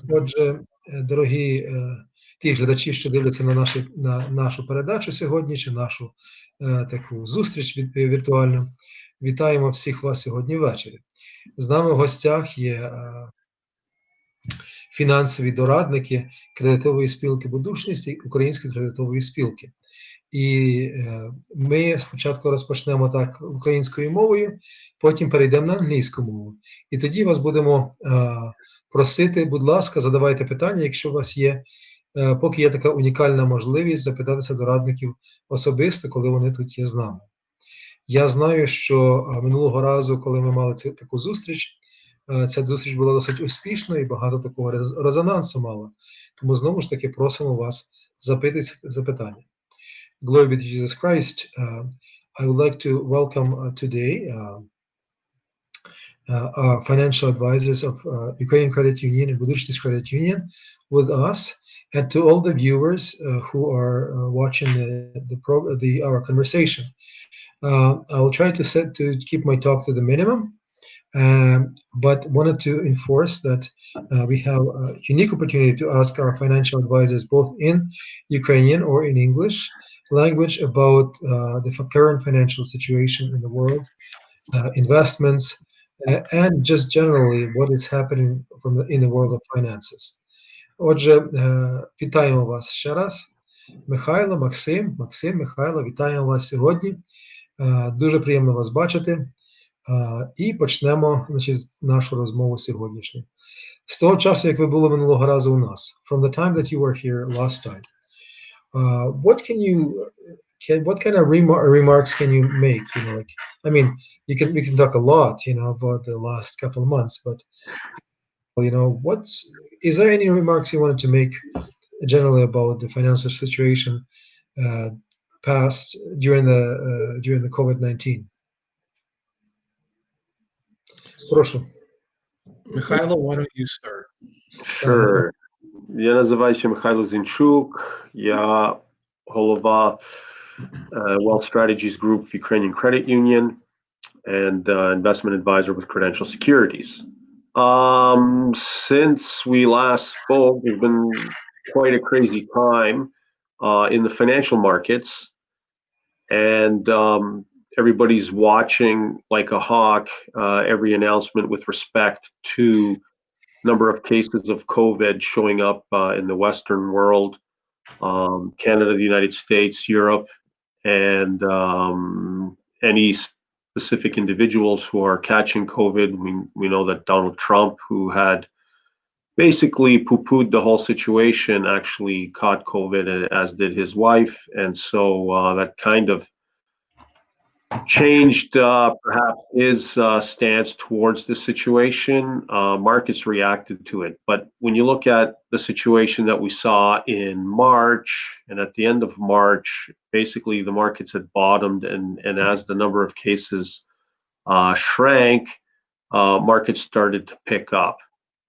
Отже, дорогі ті глядачі, що дивляться на нашу передачу сьогодні, чи нашу таку зустріч віртуальну, вітаємо всіх вас сьогодні ввечері. З нами в гостях є фінансові дорадники Кредитової спілки Будучність і Української Кредитової Спілки. І ми спочатку розпочнемо так українською мовою, потім перейдемо на англійську мову. І тоді вас будемо просити, будь ласка, задавайте питання, якщо у вас є, поки є така унікальна можливість запитатися дорадників особисто, коли вони тут є з нами. Я знаю, що минулого разу, коли ми мали таку зустріч, ця зустріч була досить успішною і багато такого резонансу мала. Тому знову ж таки просимо вас запитати запитання. Glory be to Jesus Christ. I would like to welcome today our financial advisors of Ukrainian Credit Union and Buduchnist Credit Union with us, and to all the viewers who are watching our conversation. I will try to keep my talk to the minimum, but wanted to enforce that we have a unique opportunity to ask our financial advisors both in Ukrainian or in English language about the current financial situation in the world, investments, and just generally what is happening in the world of finances. Отже, вітаємо вас ще раз. Михайло, Максим, Михайло, вітаємо вас сьогодні. Дуже приємно вас бачити. І почнемо, значить, нашу розмову сьогоднішню. З того часу, як ви були минулого разу у нас, from the time that you were here last time, what kind of remarks can you make? You know, like, I mean, we can talk a lot, you know, about the last couple of months, but you know, is there any remarks you wanted to make generally about the financial situation past during the COVID-19? Прошу. Михайло, why don't you start? Sure. Я називаюся Михайло Zienchuk. Я голова Wealth Strategies Group of Ukrainian Credit Union and investment advisor with Credential Securities. Since we last spoke, there's been quite a crazy time in the financial markets, and everybody's watching like a hawk every announcement with respect to number of cases of COVID showing up in the Western world, Canada, the United States, Europe, and any specific individuals who are catching COVID. We know that Donald Trump, who had basically poo-pooed the whole situation, actually caught COVID, as did his wife, and so that kind of changed perhaps his stance towards the situation. Markets reacted to it. But when you look at the situation that we saw in March, and at the end of March, basically the markets had bottomed, and as the number of cases shrank, markets started to pick up.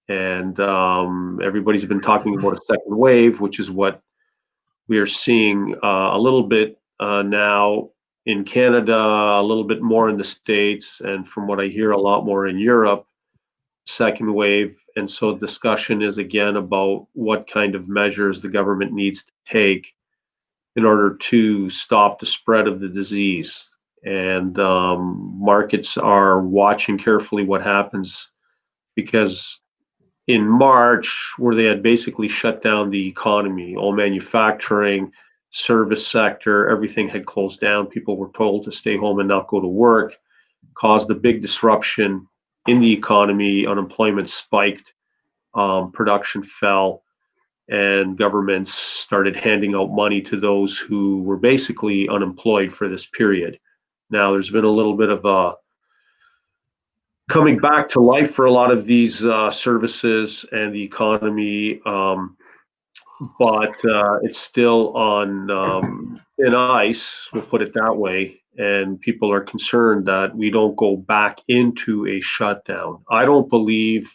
And everybody's been talking about a second wave, which is what we are seeing a little bit now in Canada, a little bit more in the States, and from what I hear, a lot more in Europe, second wave. And so discussion is again about what kind of measures the government needs to take in order to stop the spread of the disease. And markets are watching carefully what happens, because in March, where they had basically shut down the economy, all manufacturing, service sector, everything had closed down. People were told to stay home and not go to work, caused a big disruption in the economy. Unemployment spiked, production fell, and governments started handing out money to those who were basically unemployed for this period. Now, there's been a little bit of a coming back to life for a lot of these services and the economy, but it's still on thin ice, we'll put it that way, and people are concerned that we don't go back into a shutdown. I don't believe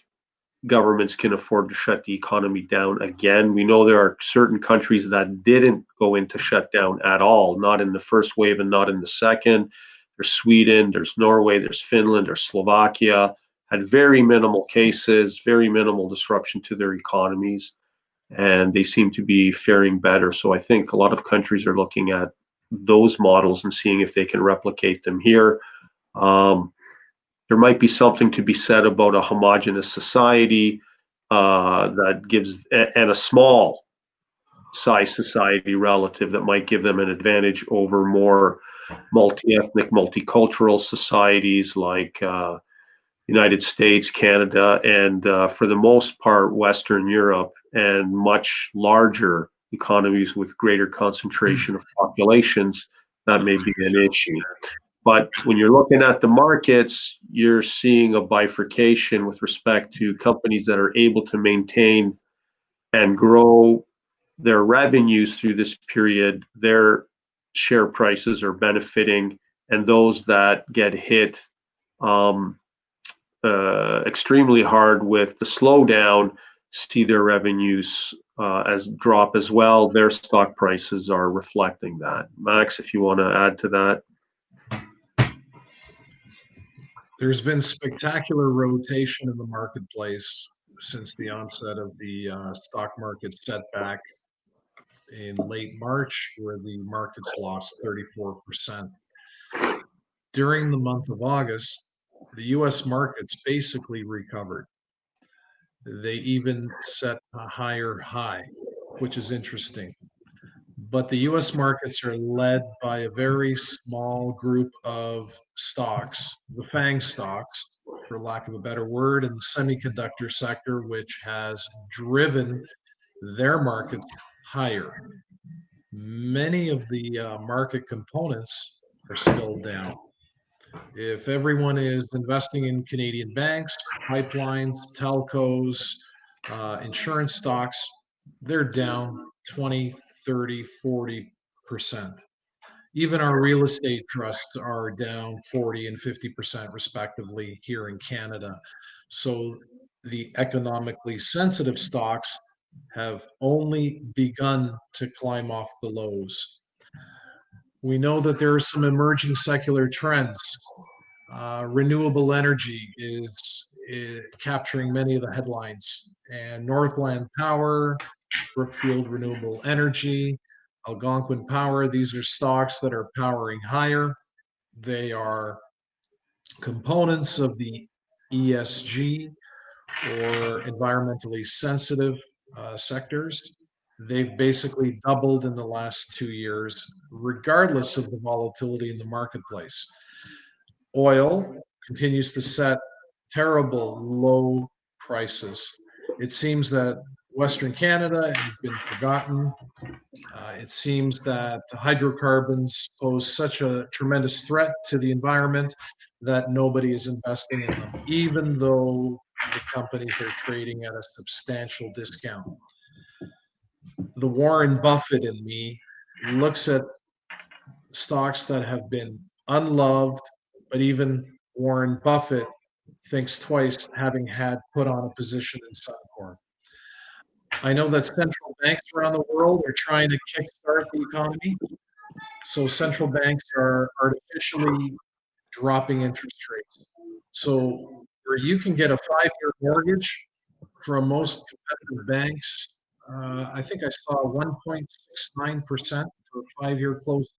governments can afford to shut the economy down again. We know there are certain countries that didn't go into shutdown at all, not in the first wave and not in the second. There's Sweden, there's Norway, there's Finland, there's Slovakia, had very minimal cases, very minimal disruption to their economies, and they seem to be faring better. So I think a lot of countries are looking at those models and seeing if they can replicate them here. There might be something to be said about a homogenous society that gives, and a small size society relative that might give them an advantage over more multi-ethnic, multicultural societies like United States, Canada, and for the most part, Western Europe, and much larger economies with greater concentration of populations. That may be an issue. But when you're looking at the markets, you're seeing a bifurcation with respect to companies that are able to maintain and grow their revenues through this period. Their share prices are benefiting, and those that get hit extremely hard with the slowdown see their revenues as drop as well. Their stock prices are reflecting that. Max, if you want to add to that. There's been spectacular rotation in the marketplace since the onset of the stock market setback in late March, where the markets lost 34%. During the month of August, the US markets basically recovered. They even set a higher high, which is interesting. But the US markets are led by a very small group of stocks, the FANG stocks, for lack of a better word, in the semiconductor sector, which has driven their markets higher. Many of the market components are still down. If everyone is investing in Canadian banks, pipelines, telcos, insurance stocks, they're down 20, 30, 40%. Even our real estate trusts are down 40 and 50% respectively here in Canada. So the economically sensitive stocks have only begun to climb off the lows. We know that there are some emerging secular trends. Renewable energy is capturing many of the headlines, and Northland Power, Brookfield Renewable Energy, Algonquin Power, these are stocks that are powering higher. They are components of the ESG or environmentally sensitive sectors. They've basically doubled in the last 2 years, regardless of the volatility in the marketplace. Oil continues to set terrible low prices. It seems that Western Canada has been forgotten. It seems that hydrocarbons pose such a tremendous threat to the environment that nobody is investing in them, even though the companies are trading at a substantial discount. The Warren Buffett in me looks at stocks that have been unloved, but even Warren Buffett thinks twice having had put on a position in Suncor. I know that central banks around the world are trying to kickstart the economy. So central banks are artificially dropping interest rates. So where you can get a 5-year mortgage from most competitive banks, I think I saw 1.69% for a 5-year close